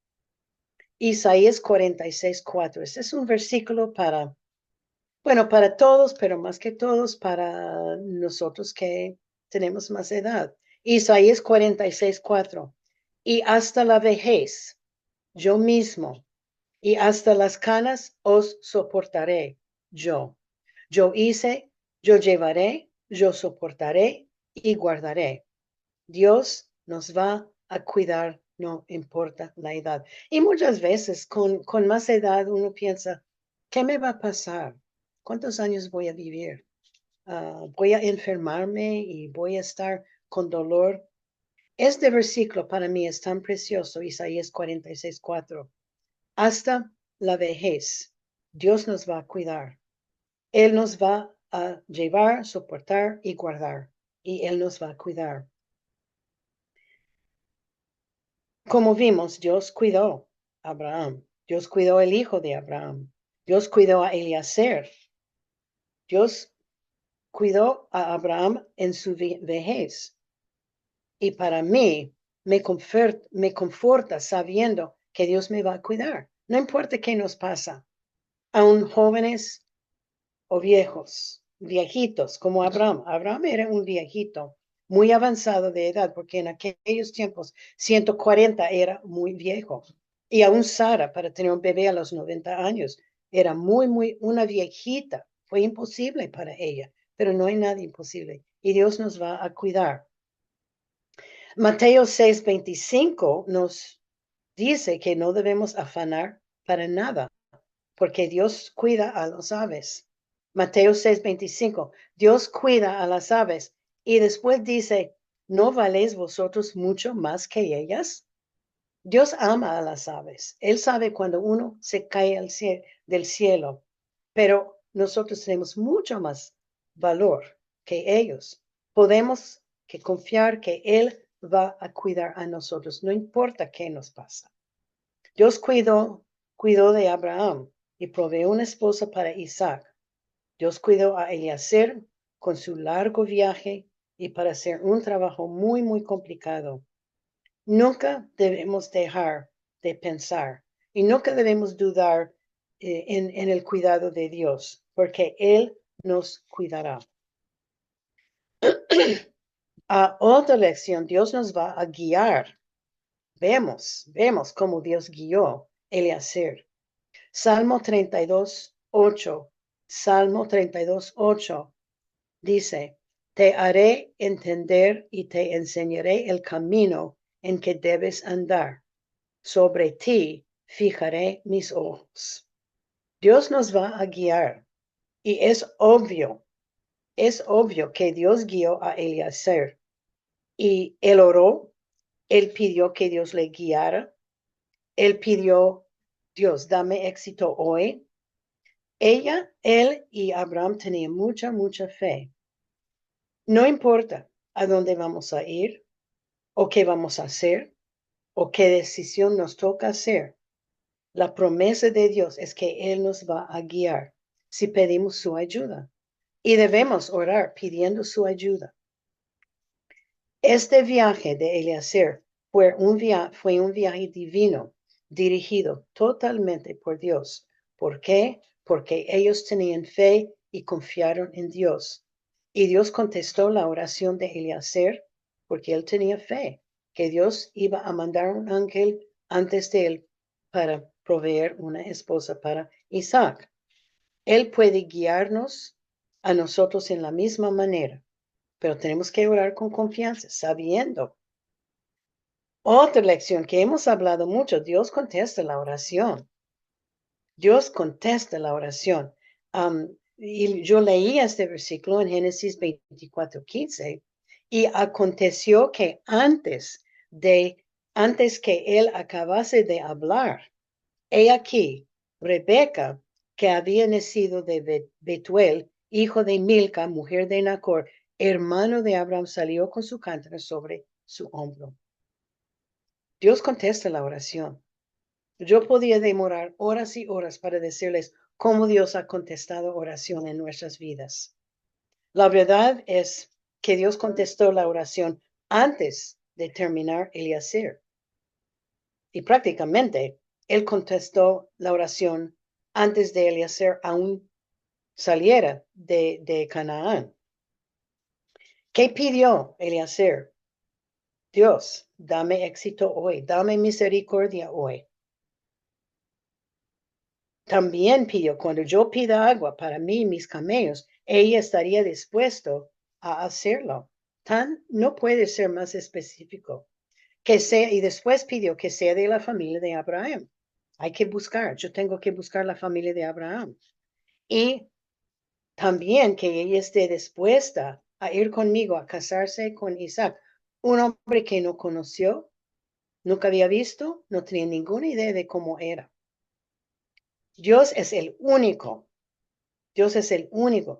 Isaías 46:4. Este es un versículo para, bueno, para todos, pero más que todos para nosotros que tenemos más edad. Isaías 46:4. Y hasta la vejez, yo mismo, y hasta las canas os soportaré yo. Yo hice, yo llevaré, yo soportaré y guardaré. Dios nos va a cuidar, no importa la edad. Y muchas veces con más edad uno piensa, ¿qué me va a pasar? ¿Cuántos años voy a vivir? ¿Voy a enfermarme y voy a estar con dolor? Este versículo para mí es tan precioso, Isaías 46:4. Hasta la vejez, Dios nos va a cuidar. Él nos va a llevar, soportar y guardar. Y Él nos va a cuidar. Como vimos, Dios cuidó a Abraham. Dios cuidó el hijo de Abraham. Dios cuidó a Eliezer. Dios cuidó a Abraham en su vejez. Y para mí, me conforta sabiendo que Dios me va a cuidar. No importa qué nos pasa. Aún jóvenes o viejos, viejitos, como Abraham. Abraham era un viejito muy avanzado de edad, porque en aquellos tiempos 140 era muy viejo. Y aún Sara, para tener un bebé a los 90 años, era una viejita. Fue imposible para ella, pero no hay nada imposible. Y Dios nos va a cuidar. Mateo 6:25 nos dice que no debemos afanar para nada, porque Dios cuida a las aves. Mateo 6:25, Dios cuida a las aves. Y después dice, ¿no valéis vosotros mucho más que ellas? Dios ama a las aves. Él sabe cuando uno se cae del cielo, pero nosotros tenemos mucho más valor que ellos. Podemos que confiar que Él va a cuidar a nosotros, no importa qué nos pasa. Dios cuidó de Abraham y proveyó una esposa para Isaac. Dios cuidó a Eliezer con su largo viaje y para hacer un trabajo muy complicado. Nunca debemos dejar de pensar y nunca debemos dudar en el cuidado de Dios, porque Él nos cuidará. A otra lección, Dios nos va a guiar. Vemos cómo Dios guió Eliezer. Salmo 32:8. Salmo 32:8 dice, te haré entender y te enseñaré el camino en que debes andar. Sobre ti fijaré mis ojos. Dios nos va a guiar y es obvio que Dios guió a Eliezer y él oró, él pidió que Dios le guiara, él pidió, Dios, dame éxito hoy. Él y Abraham tenían mucha fe. No importa a dónde vamos a ir o qué vamos a hacer o qué decisión nos toca hacer. La promesa de Dios es que Él nos va a guiar si pedimos su ayuda. Y debemos orar pidiendo su ayuda. Este viaje de Eliezer fue un viaje divino, dirigido totalmente por Dios. ¿Por qué? Porque ellos tenían fe y confiaron en Dios. Y Dios contestó la oración de Eliezer porque él tenía fe, que Dios iba a mandar un ángel antes de él para proveer una esposa para Isaac. Él puede guiarnos a nosotros en la misma manera, pero tenemos que orar con confianza, sabiendo. Otra lección que hemos hablado mucho, Dios contesta la oración. Dios contesta la oración. Y yo leí este versículo en Génesis 24:15 y aconteció que antes que él acabase de hablar, he aquí, Rebeca que había nacido de Betuel, hijo de Milca, mujer de Nacor, hermano de Abraham, salió con su cántaro sobre su hombro. Dios contesta la oración. Yo podía demorar horas y horas para decirles cómo Dios ha contestado oración en nuestras vidas. La verdad es que Dios contestó la oración antes de terminar Eliezer. Y prácticamente Él contestó la oración antes de Eliezer aún saliera de Canaán. ¿Qué pidió Eliezer? Dios, dame éxito hoy, dame misericordia hoy. También pidió, cuando yo pida agua para mí y mis camellos, ella estaría dispuesto a hacerlo. No puede ser más específico. Que sea, y después pidió que sea de la familia de Abraham. Hay que buscar, yo tengo que buscar la familia de Abraham. Y también que ella esté dispuesta a ir conmigo a casarse con Isaac, un hombre que no conoció, nunca había visto, no tenía ninguna idea de cómo era. Dios es el único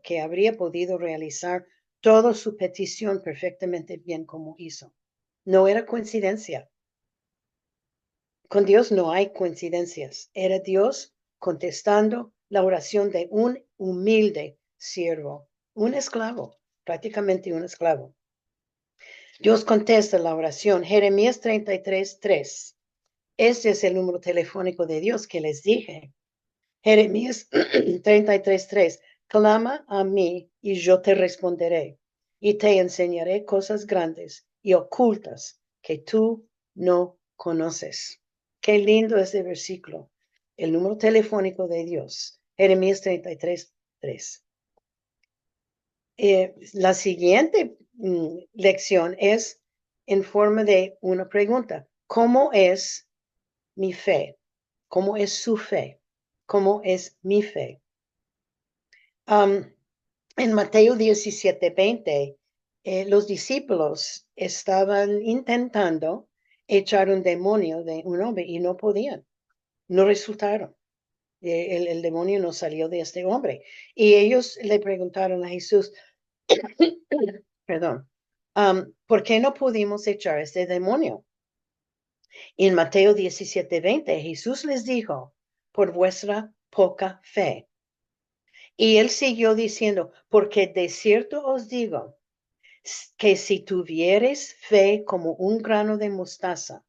que habría podido realizar toda su petición perfectamente bien como hizo. No era coincidencia. Con Dios no hay coincidencias. Era Dios contestando la oración de un humilde siervo, un esclavo, prácticamente un esclavo. Dios contesta la oración. Jeremías 33:3. Este es el número telefónico de Dios que les dije. Jeremías 33:3. Clama a mí y yo te responderé y te enseñaré cosas grandes y ocultas que tú no conoces. Qué lindo ese versículo. El número telefónico de Dios. Jeremías 33:3. La siguiente lección es en forma de una pregunta. ¿Cómo es mi fe? ¿Cómo es su fe? ¿Cómo es mi fe? En Mateo 17:20, los discípulos estaban intentando echar un demonio de un hombre y no podían, no resultaron. El demonio no salió de este hombre. Y ellos le preguntaron a Jesús, perdón, ¿por qué no pudimos echar este demonio? En Mateo 17:20, Jesús les dijo, por vuestra poca fe. Y él siguió diciendo, porque de cierto os digo, que si tuviereis fe como un grano de mostaza,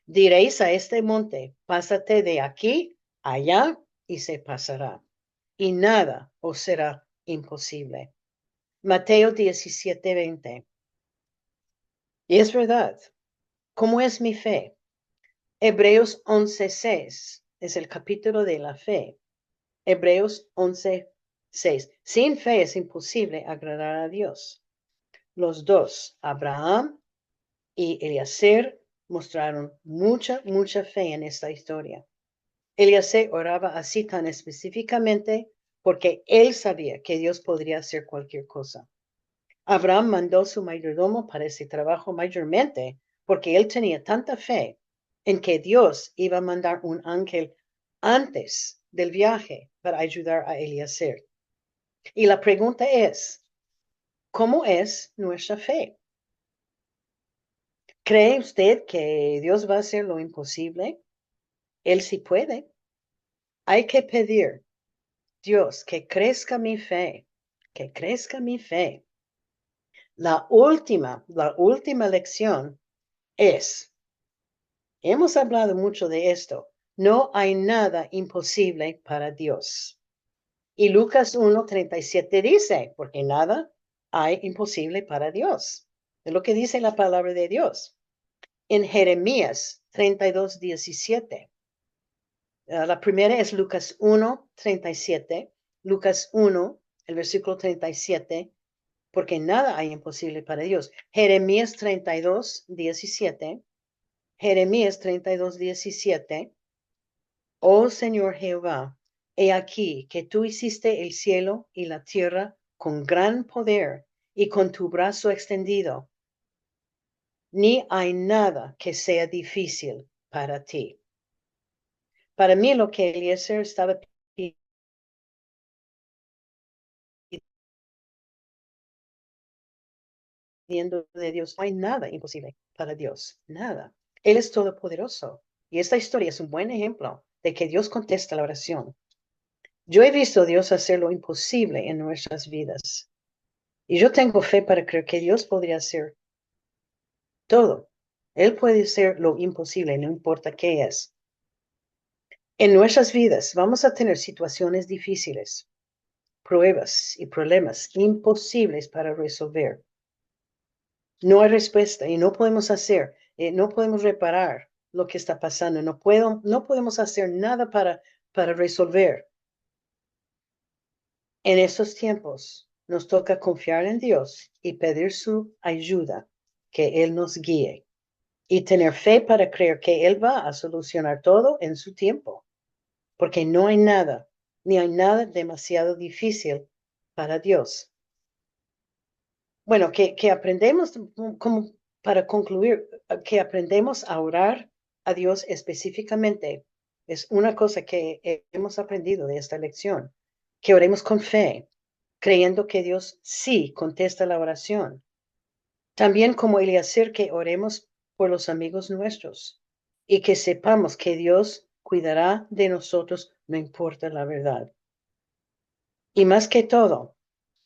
diréis a este monte, pásate de aquí allá y se pasará. Y nada os será imposible. Mateo 17:20. Y es verdad. ¿Cómo es mi fe? Hebreos 11:6 es el capítulo de la fe. Hebreos 11:6. Sin fe es imposible agradar a Dios. Los dos, Abraham y Eliezer, mostraron mucha fe en esta historia. Eliezer oraba así tan específicamente porque él sabía que Dios podría hacer cualquier cosa. Abraham mandó su mayordomo para ese trabajo mayormente porque él tenía tanta fe en que Dios iba a mandar un ángel antes del viaje para ayudar a Eliezer. Y la pregunta es, ¿cómo es nuestra fe? ¿Cree usted que Dios va a hacer lo imposible? Él sí puede. Hay que pedir, Dios, que crezca mi fe, que crezca mi fe. La última lección es, hemos hablado mucho de esto, no hay nada imposible para Dios. Y Lucas 1:37 dice, porque nada hay imposible para Dios. Es lo que dice la palabra de Dios. En Jeremías 32:17. La primera es Lucas 1:37. Lucas 1, el versículo 37, porque nada hay imposible para Dios. Jeremías 32:17. Jeremías 32:17. Oh Señor Jehová, he aquí que tú hiciste el cielo y la tierra con gran poder y con tu brazo extendido. Ni hay nada que sea difícil para ti. Para mí lo que Eliezer estaba pidiendo dependiendo de Dios. No hay nada imposible para Dios, nada. Él es todopoderoso. Y esta historia es un buen ejemplo de que Dios contesta la oración. Yo he visto a Dios hacer lo imposible en nuestras vidas. Y yo tengo fe para creer que Dios podría hacer todo. Él puede hacer lo imposible, no importa qué es. En nuestras vidas vamos a tener situaciones difíciles, pruebas y problemas imposibles para resolver. No hay respuesta y no podemos hacer, no podemos reparar lo que está pasando, no podemos hacer nada para resolver. En estos tiempos nos toca confiar en Dios y pedir su ayuda, que Él nos guíe y tener fe para creer que Él va a solucionar todo en su tiempo, porque no hay nada, ni hay nada demasiado difícil para Dios. Bueno, que aprendemos, como para concluir, que aprendemos a orar a Dios específicamente. Es una cosa que hemos aprendido de esta lección, que oremos con fe, creyendo que Dios sí contesta la oración. También como Eliezer, que oremos por los amigos nuestros y que sepamos que Dios cuidará de nosotros, no importa la verdad. Y más que todo,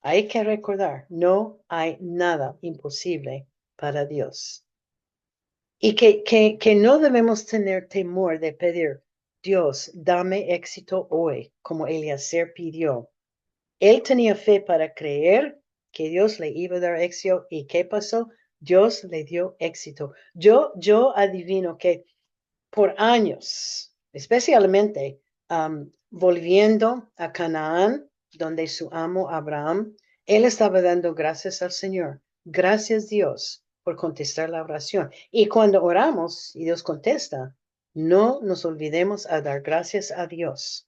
hay que recordar, no hay nada imposible para Dios. Y que no debemos tener temor de pedir, Dios, dame éxito hoy, como Eliezer pidió. Él tenía fe para creer que Dios le iba a dar éxito. ¿Y qué pasó? Dios le dio éxito. Yo adivino que por años, especialmente volviendo a Canaán, donde su amo Abraham, él estaba dando gracias al Señor. Gracias Dios por contestar la oración. Y cuando oramos y Dios contesta, no nos olvidemos a dar gracias a Dios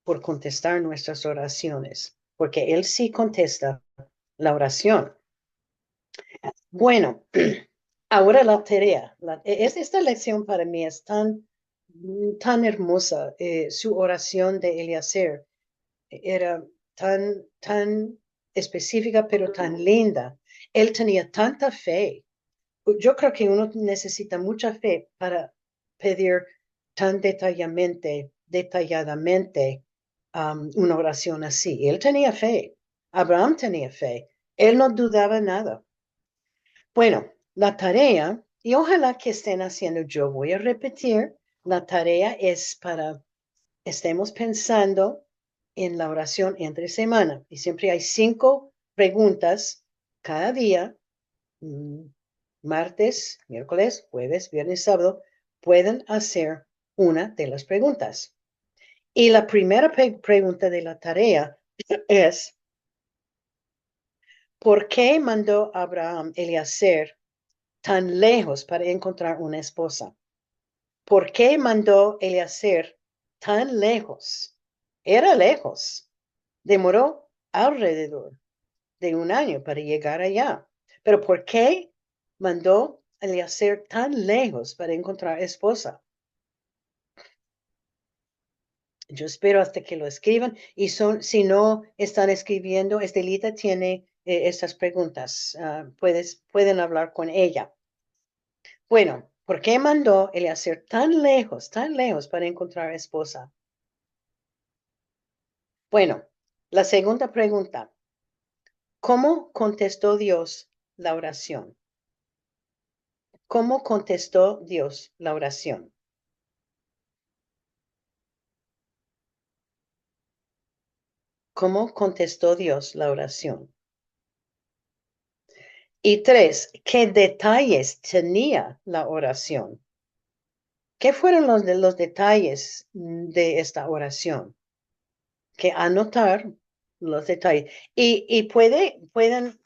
por contestar nuestras oraciones, porque Él sí contesta la oración. Bueno, ahora la tarea. Esta lección para mí es tan hermosa. Su oración de Eliezer era tan específica, pero tan linda. Él tenía tanta fe. Yo creo que uno necesita mucha fe para pedir tan detalladamente una oración así. Él tenía fe. Abraham tenía fe. Él no dudaba nada. Bueno, la tarea, y ojalá que estén haciendo, yo voy a repetir, la tarea es para estemos pensando en la oración entre semana. Y siempre hay 5 preguntas cada día, mm, martes, miércoles, jueves, viernes, sábado, pueden hacer una de las preguntas. Y la primera pregunta de la tarea es, ¿por qué mandó Abraham Eliezer tan lejos para encontrar una esposa? ¿Por qué mandó Eliezer tan lejos? Era lejos. Demoró alrededor de un año para llegar allá. Pero ¿por qué mandó Eliezer tan lejos para encontrar esposa? Yo espero hasta que lo escriban y si no están escribiendo, Estelita tiene estas preguntas. Pueden hablar con ella. Bueno, ¿por qué mandó Eliezer tan lejos para encontrar esposa? Bueno, la segunda pregunta, ¿cómo contestó Dios la oración? ¿Cómo contestó Dios la oración? ¿Cómo contestó Dios la oración? Y 3, ¿qué detalles tenía la oración? ¿Qué fueron los detalles de esta oración? Que anotar los detalles. Y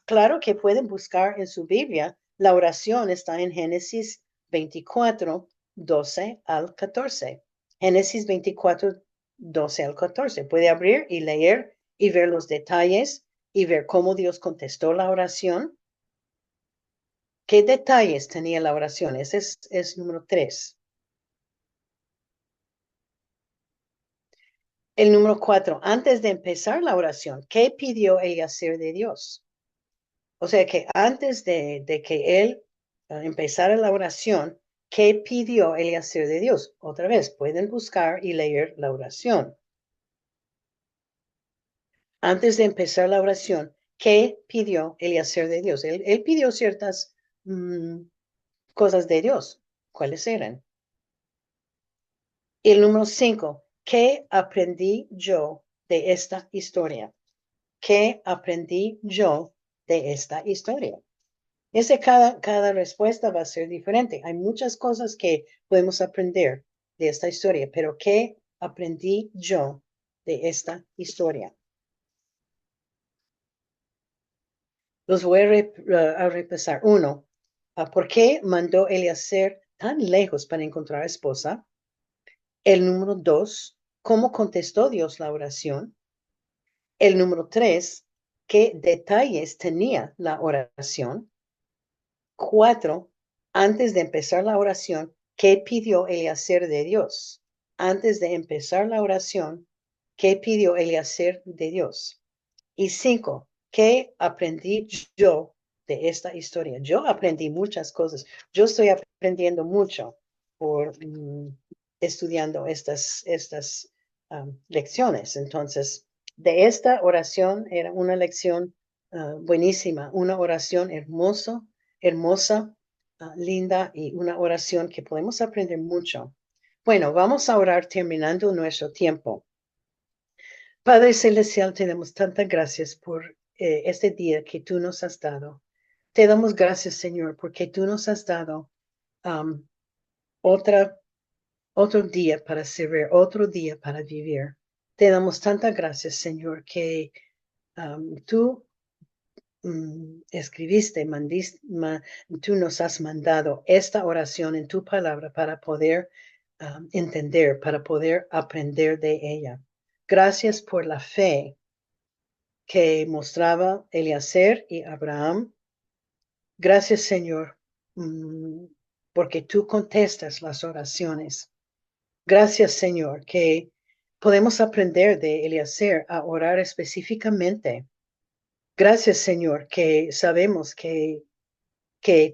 claro que pueden buscar en su Biblia, la oración está en Génesis 24, 12 al 14. Génesis 24, 12 al 14. Puede abrir y leer y ver los detalles y ver cómo Dios contestó la oración. ¿Qué detalles tenía la oración? Ese es número 3. El número 4, antes de empezar la oración, ¿qué pidió ella hacer de Dios? O sea que antes de que él empezara la oración, ¿qué pidió Eliezer de Dios? Otra vez, pueden buscar y leer la oración. Antes de empezar la oración, ¿qué pidió Eliezer de Dios? Él pidió ciertas cosas de Dios. ¿Cuáles eran? Y el número 5, ¿qué aprendí yo de esta historia? ¿Qué aprendí yo de esta historia? Cada respuesta va a ser diferente. Hay muchas cosas que podemos aprender de esta historia, pero ¿qué aprendí yo de esta historia? Los voy a repasar. Uno, ¿por qué mandó Eliezer tan lejos para encontrar esposa? El número 2, ¿cómo contestó Dios la oración? El número 3, ¿qué detalles tenía la oración? 4, antes de empezar la oración, ¿qué pidió Eliezer de Dios? Antes de empezar la oración, ¿qué pidió Eliezer de Dios? Y 5, ¿qué aprendí yo de esta historia? Yo aprendí muchas cosas. Yo estoy aprendiendo mucho por estudiando estas lecciones. Entonces, de esta oración era una lección buenísima, una oración hermosa, linda y una oración que podemos aprender mucho. Bueno, vamos a orar terminando nuestro tiempo. Padre Celestial, te damos tantas gracias por este día que tú nos has dado. Te damos gracias, Señor, porque tú nos has dado um, otra, otro día para servir, otro día para vivir. Te damos tantas gracias, Señor, que tú escribiste, tú nos has mandado esta oración en tu palabra para poder entender, para poder aprender de ella. Gracias por la fe que mostraba Eliezer y Abraham. Gracias, Señor, porque tú contestas las oraciones. Gracias, Señor, que podemos aprender de Eliezer a orar específicamente. Gracias, Señor, que sabemos que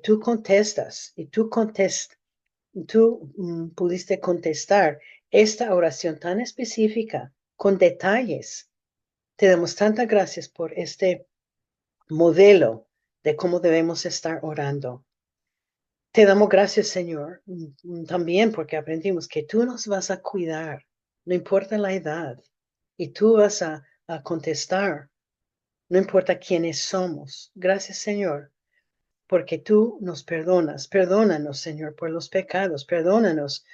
tú contestas y tú pudiste contestar esta oración tan específica con detalles. Te damos tantas gracias por este modelo de cómo debemos estar orando. Te damos gracias, Señor, también porque aprendimos que tú nos vas a cuidar, no importa la edad, y tú vas a contestar, no importa quiénes somos. Gracias, Señor, porque tú nos perdonas. Perdónanos, Señor, por los pecados. Perdónanos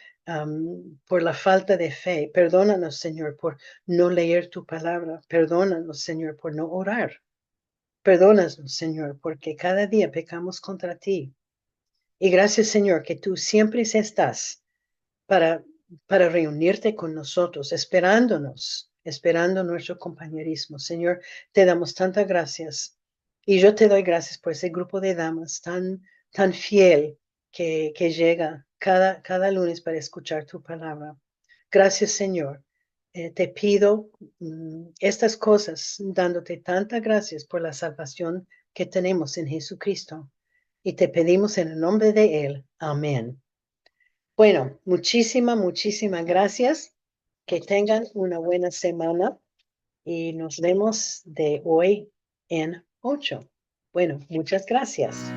por la falta de fe. Perdónanos, Señor, por no leer tu palabra. Perdónanos, Señor, por no orar. Perdónanos, Señor, porque cada día pecamos contra ti. Y gracias, Señor, que tú siempre estás para, para reunirte con nosotros, esperando nuestro compañerismo. Señor, te damos tantas gracias. Y yo te doy gracias por ese grupo de damas tan fiel que llega cada lunes para escuchar tu palabra. Gracias, Señor. Te pido estas cosas dándote tantas gracias por la salvación que tenemos en Jesucristo. Y te pedimos en el nombre de Él. Amén. Bueno, muchísimas gracias. Que tengan una buena semana y nos vemos de hoy en 8. Bueno, muchas gracias.